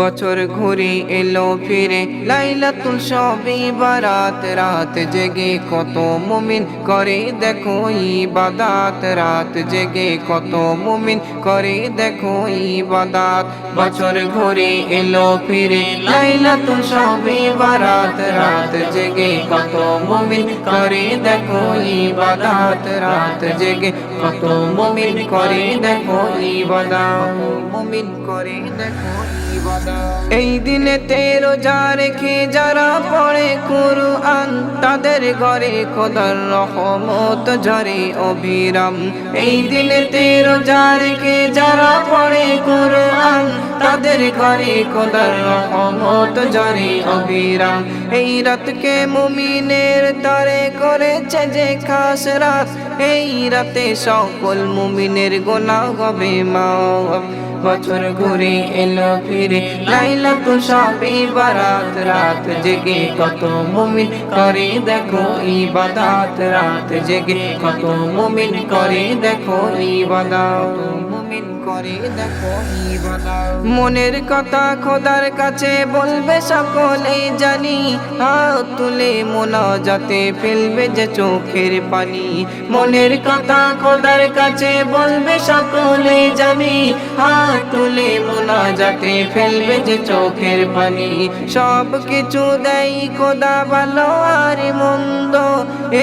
বছর ঘুরে এলো ফিরে লাইলাতুল শবে বারাত, রাত জেগে কত মুমিন করে দেখো ইবাদত, রাত জেগে কত মুমিন করে দেখো ইবাদত। বছর ঘুরে এলো ফিরে লাইলাতুল শবে বারাত, রাত জেগে কত মুমিন করে দেখো ইবাদত, রাত জেগে কত মুমিন করে দেখো ইবাদত, মুমিন করে দেখো ইবাদত। এই দিনেতে রোজা রেখে যারা পড়ে কুরআন, তাদের ঘরে খোদার রহমত ঝরে অবিরাম। এই দিনেতে রোজা রেখে যারা পড়ে কুরআন, তাদের ঘরে খোদার রহমত ঝরে অবিরাম। এই রাতকে মুমিনের তরে করেছে যে খাস রাত, এই রাতে সকল মুমিনের গুনাহ হবে মাফ। বছর ঘুরে এলো ফিরে লাইলাতুল শবে বারাত, রাত জেগে কত মুমিন করে দেখো ইবাদত, রাত জেগে কত মুমিন করে দেখো ইবাদত, মুমিন করে দেখো ইবাদত। মনের কথা খোদার কাছে বলবে সকলেই জানি, হাত তুলে মোনাজাতে ফেলবে যে চোখের পানি। মনের কথা খোদার কাছে বলবে সকলেই জানি, হাত তুলে মোনাজাতে ফেলবে যে চোখের পানি। সব কিছু দেয় খোদা ভালো আর মন্দ,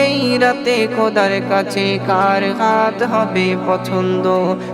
এই রাতে খোদার কাছে কার হাত হবে পছন্দ।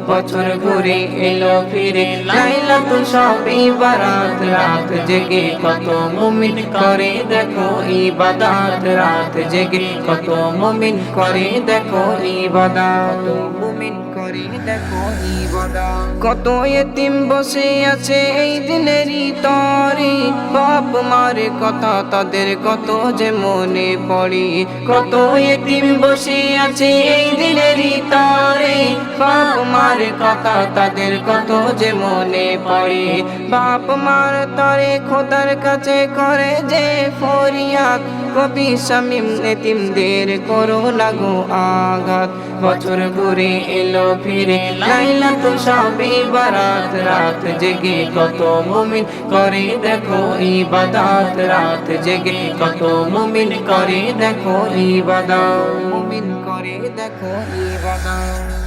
বছর ঘুরে এলো ফিরে লাইলাতুল শবে বারাত, রাত জেগে কত মুমিন করে দেখো ইবাদত, রাত জেগে কত মুমিন করে দেখো ইবাদত, মুমিন করে দেখো ইবাদত। কত এতিম বসে আছে এই দিনেরই তরে, বাপ মার কথা তাদের কত যে মনে পড়ে। কত এতিম বসে আছে এই দিনেরই তরে, বাপ মার কথা তাদের কত যে মনে পড়ে। বাপ মার তরে খোদার কাছে করে যে ফরিয়াদ, কবি শামীম এতিমদের করো না গো আঘাত। বছর ঘুরে এলো ফিরে লাইলাতুল শবে বারাত, রাত জেগে কত মুমিন করে দেখো ইবাদত, রাত জেগে কত মুমিন করে দেখো ইবাদত, মুমিন করে দেখো ইবাদত।